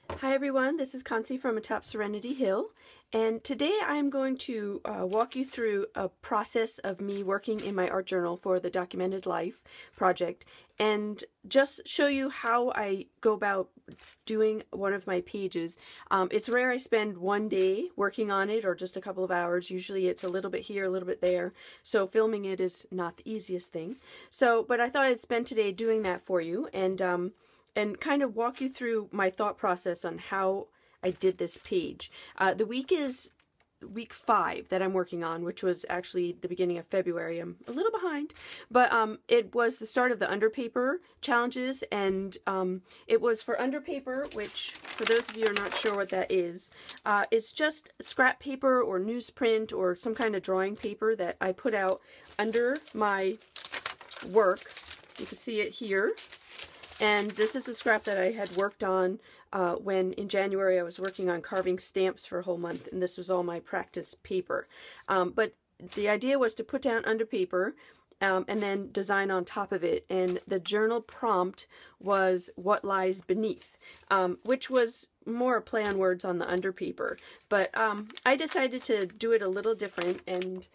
Hi everyone, this is Kansi from Atop Serenity Hill, and today I'm going to walk you through a process of me working in my art journal for the Documented Life project and just show you how I go about doing one of my pages. It's rare I spend one day working on it or just a couple of hours. Usually it's a little bit here, a little bit there, so filming it is not the easiest thing. But I thought I'd spend today doing that for you and kind of walk you through my thought process on how I did this page. The week is week 5 that I'm working on, which was actually the beginning of February. I'm a little behind, but it was the start of the underpaper challenges, and it was for underpaper, which for those of you who are not sure what that is, it's just scrap paper or newsprint or some kind of drawing paper that I put out under my work. You can see it here. And this is the scrap that I had worked on when in January I was working on carving stamps for a whole month, and this was all my practice paper. But the idea was to put down under paper and then design on top of it, and the journal prompt was "What Lies Beneath," which was more a play on words on the under paper. But I decided to do it a little different, and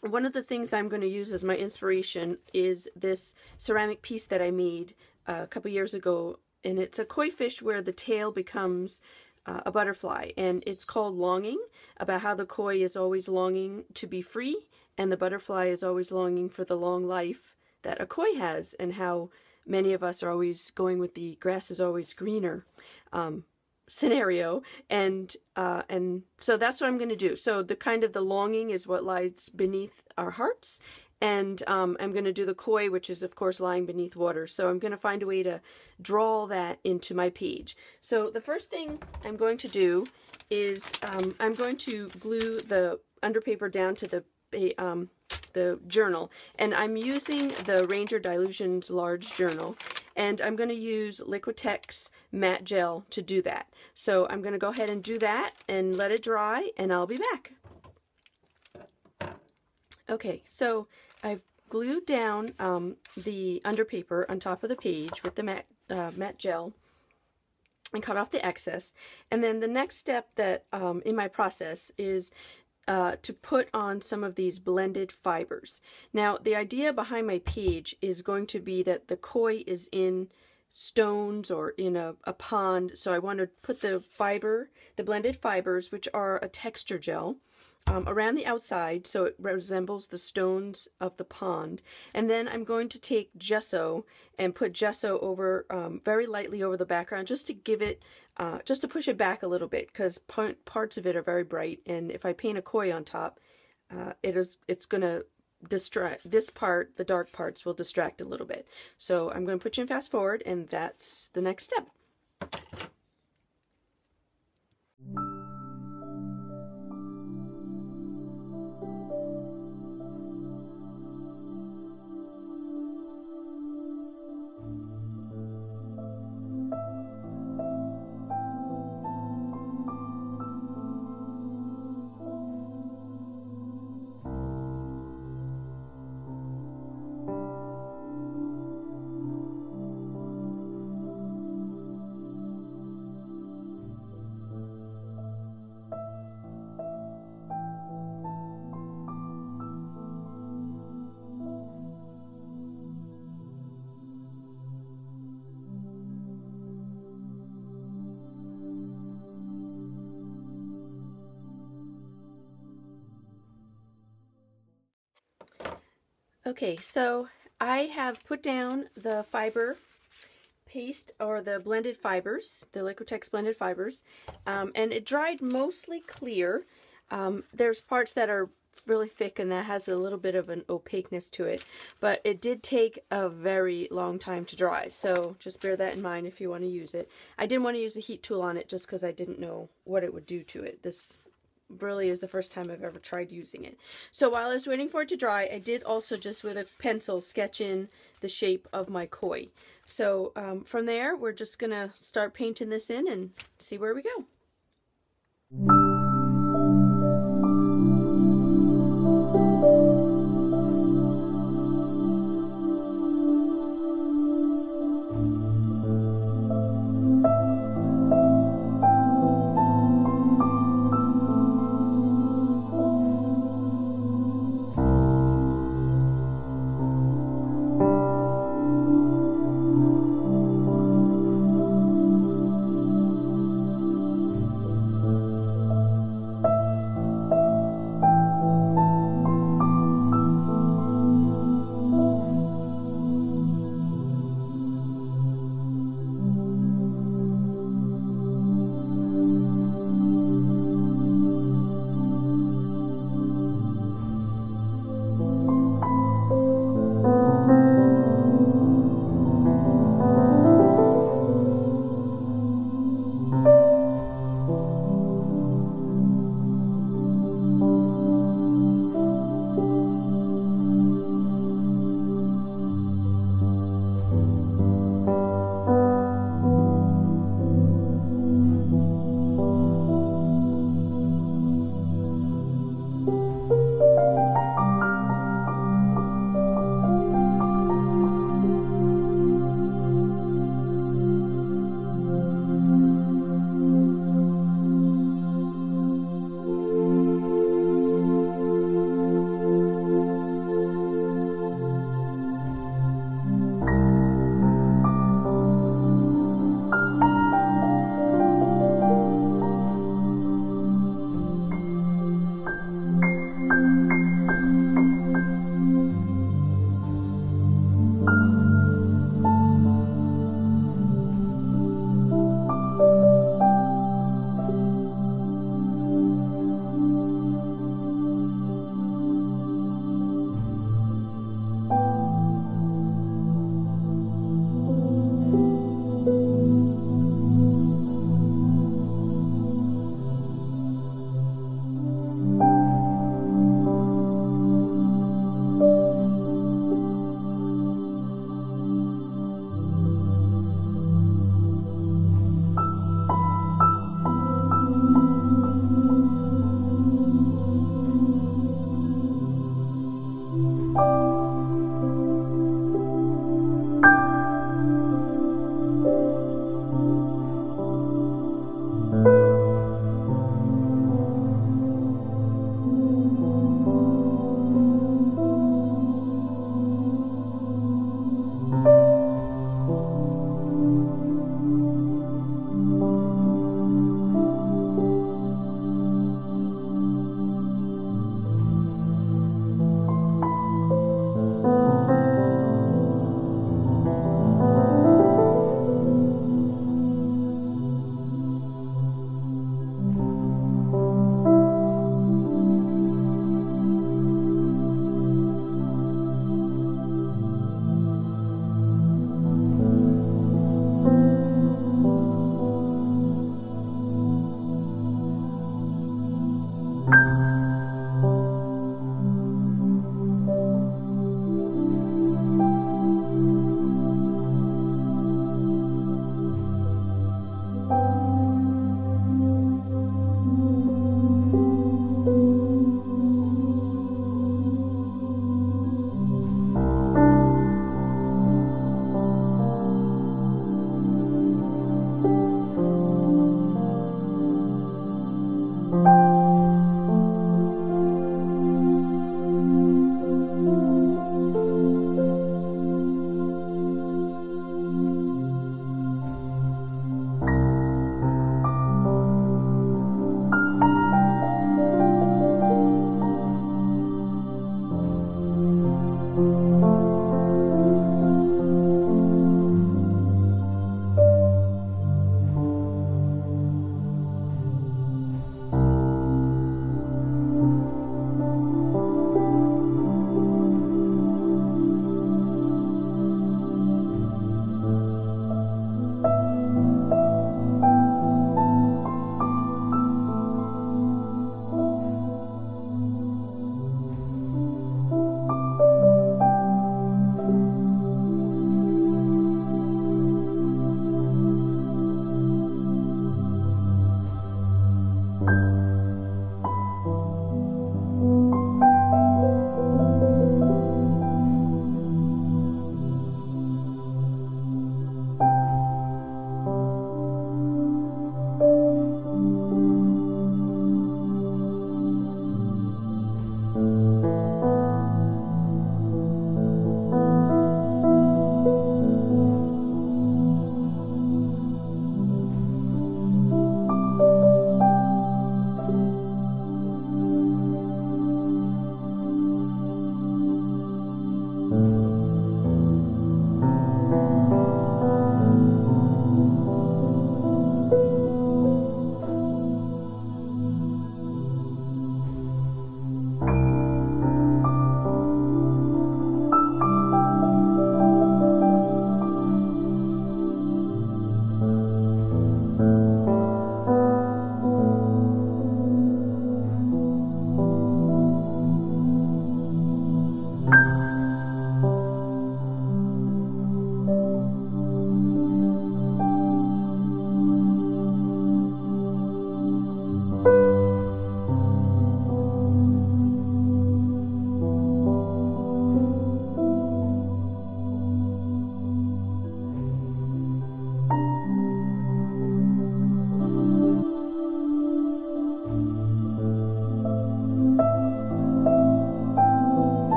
one of the things I'm going to use as my inspiration is this ceramic piece that I made a couple years ago, and it's a koi fish where the tail becomes a butterfly, and it's called Longing, about how the koi is always longing to be free and the butterfly is always longing for the long life that a koi has, and how many of us are always going with the grass is always greener scenario, and so that's what I'm going to do. So the longing is what lies beneath our hearts, and I'm going to do the koi, which is of course lying beneath water. So I'm going to find a way to draw that into my page. So the first thing I'm going to do is I'm going to glue the underpaper down to the journal, and I'm using the Ranger Dylusions large journal, and I'm going to use Liquitex matte gel to do that. So I'm going to go ahead and do that and let it dry, and I'll be back. Okay, so I've glued down the underpaper on top of the page with the matte gel and cut off the excess. And then the next step that in my process is to put on some of these blended fibers. Now, the idea behind my page is going to be that the koi is in stones or in a pond, so I want to put the blended fibers, which are a texture gel, around the outside so it resembles the stones of the pond. And then I'm going to take gesso and put gesso over very lightly over the background, just to give it just to push it back a little bit, because parts of it are very bright, and if I paint a koi on top, it's going to distract this part. The dark parts will distract a little bit. So I'm going to put you in fast forward, and that's the next step. Okay, so I have put down the fiber paste, or the blended fibers, the Liquitex blended fibers, and it dried mostly clear. There's parts that are really thick, and that has a little bit of an opaqueness to it, but it did take a very long time to dry, so just bear that in mind if you want to use it. I didn't want to use a heat tool on it just because I didn't know what it would do to it. This really is the first time I've ever tried using it. So while I was waiting for it to dry, I did also just with a pencil sketch in the shape of my koi. So from there, we're just gonna start painting this in and see where we go.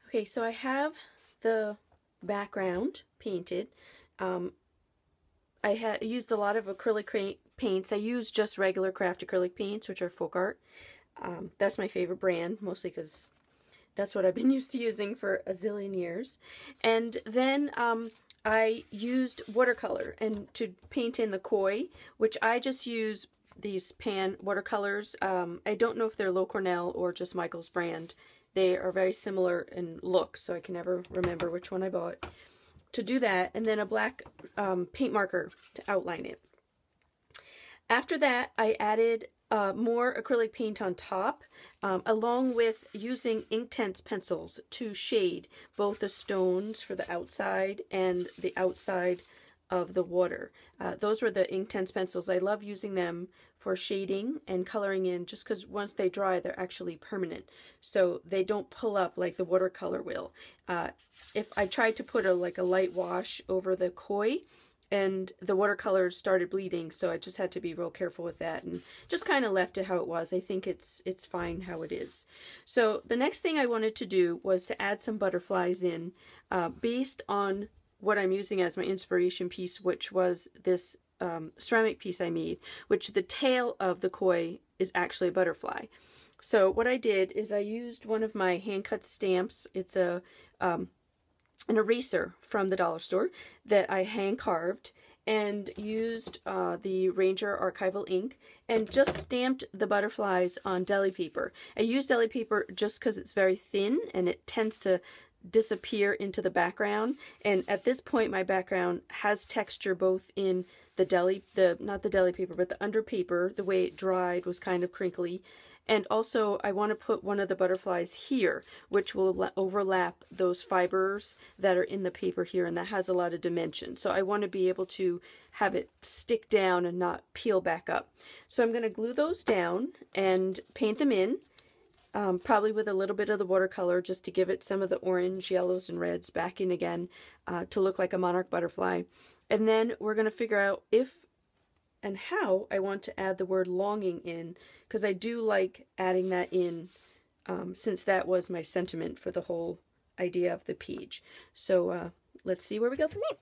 Okay, so I have the background painted. I had used a lot of acrylic paints. I use just regular craft acrylic paints, which are Folk Art. That's my favorite brand, mostly because that's what I've been used to using for a zillion years. And then I used watercolor and to paint in the koi, which I just use these pan watercolors. I don't know if they're Low Cornell or just Michael's brand. They are very similar in look, so I can never remember which one I bought. To do that, and then a black paint marker to outline it. After that, I added more acrylic paint on top, along with using Inktense pencils to shade both the stones for the outside and the outside of the water. Those were the Inktense pencils. I love using them for shading and coloring in, just because once they dry, they're actually permanent. So they don't pull up like the watercolor will. If I tried to put a light wash over the koi, and the watercolors started bleeding, so I just had to be real careful with that and just kind of left it how it was. I think it's fine how it is. So the next thing I wanted to do was to add some butterflies in based on what I'm using as my inspiration piece, which was this ceramic piece I made, which the tail of the koi is actually a butterfly. So what I did is I used one of my hand-cut stamps. It's an eraser from the dollar store that I hand carved, and used the Ranger archival ink and just stamped the butterflies on deli paper. I use deli paper just because it's very thin and it tends to disappear into the background, and at this point my background has texture both in the not the deli paper, but the under paper. The way it dried was kind of crinkly. And also I want to put one of the butterflies here, which will overlap those fibers that are in the paper here, and that has a lot of dimension. So I want to be able to have it stick down and not peel back up. So I'm going to glue those down and paint them in, probably with a little bit of the watercolor just to give it some of the orange, yellows, and reds back in again to look like a monarch butterfly. And then we're going to figure out if and how I want to add the word longing in, because I do like adding that in since that was my sentiment for the whole idea of the page. So let's see where we go from there.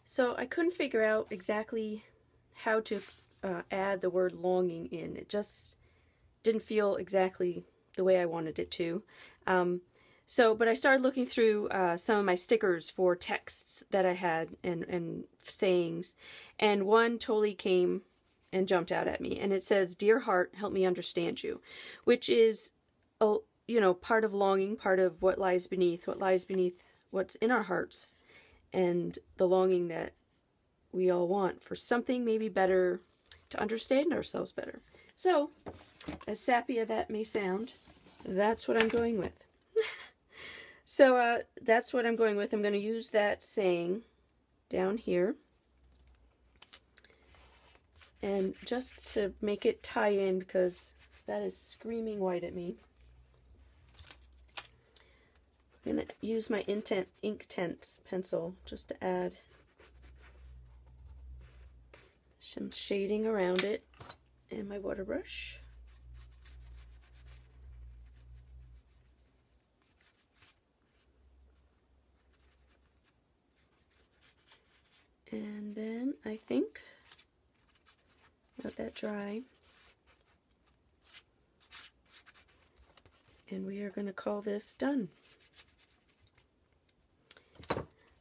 So I couldn't figure out exactly how to add the word longing in. It just didn't feel exactly the way I wanted it to. But I started looking through some of my stickers for texts that I had and sayings, and one totally came and jumped out at me. And it says, "Dear heart, help me understand you," which is, you know, part of longing, part of what lies beneath what's in our hearts, and the longing that we all want for something maybe better, to understand ourselves better. So, as sappy as that may sound, that's what I'm going with. So that's what I'm going with. I'm going to use that saying down here. And just to make it tie in, because that is screaming white at me, I'm going to use my Inktense pencil just to add some shading around it, and my water brush. And then I think, let that dry, and we are going to call this done.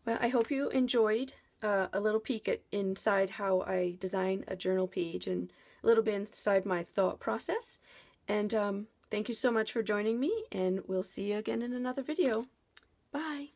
Well, I hope you enjoyed a little peek at inside how I design a journal page and a little bit inside my thought process. And thank you so much for joining me, and we'll see you again in another video. Bye!